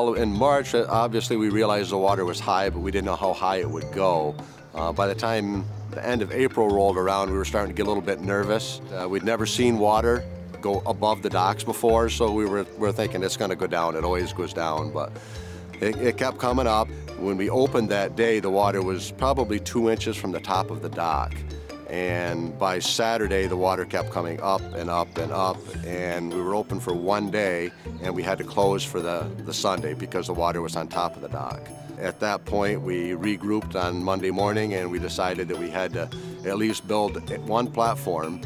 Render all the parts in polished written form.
Well, in March, obviously we realized the water was high, but we didn't know how high it would go. By the time the end of April rolled around, we were starting to get a little bit nervous. We'd never seen water go above the docks before, so we were thinking it's going to go down. It always goes down, but it kept coming up. When we opened that day, the water was probably 2 inches from the top of the dock. And by Saturday, the water kept coming up and up and up, and we were open for one day, and we had to close for the Sunday because the water was on top of the dock. At that point, we regrouped on Monday morning, and we decided that we had to at least build one platform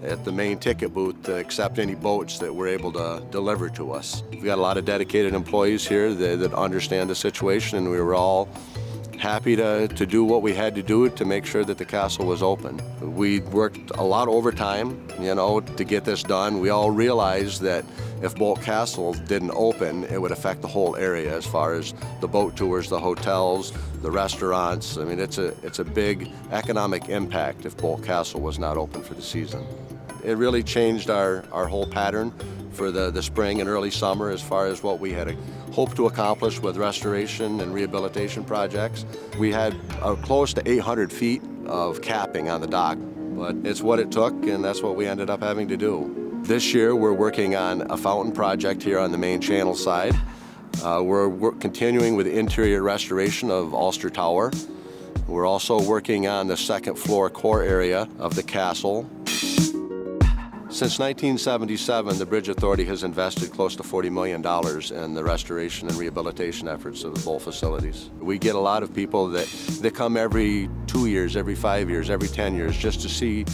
at the main ticket booth to accept any boats that were able to deliver to us. We've got a lot of dedicated employees here that understand the situation, and we were all happy to do what we had to do to make sure that the castle was open. We worked a lot overtime, to get this done. We all realized that if Boldt Castle didn't open, it would affect the whole area as far as the boat tours, the hotels, the restaurants. I mean, it's a big economic impact if Boldt Castle was not open for the season. It really changed our whole pattern for the spring and early summer as far as what we had hoped to accomplish with restoration and rehabilitation projects. We had close to 800 feet of capping on the dock, but it's what it took, and that's what we ended up having to do. This year we're working on a fountain project here on the main channel side. We're continuing with interior restoration of Ulster Tower. We're also working on the second floor core area of the castle. Since 1977, the Bridge Authority has invested close to $40 million in the restoration and rehabilitation efforts of the Boldt facilities. We get a lot of people that come every 2 years, every 5 years, every 10 years just to see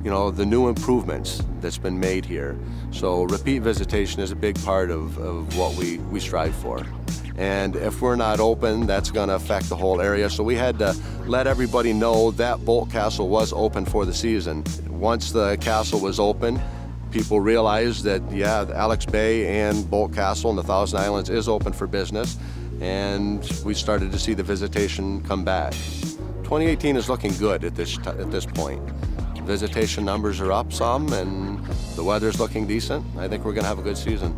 the new improvements that's been made here. So repeat visitation is a big part of what we strive for. And if we're not open, that's going to affect the whole area. So we had to let everybody know that Boldt Castle was open for the season. Once the castle was open, people realized that, yeah, the Alex Bay and Boldt Castle and the Thousand Islands is open for business, and we started to see the visitation come back. 2018 is looking good at this point. Visitation numbers are up some, and the weather's looking decent. I think we're going to have a good season.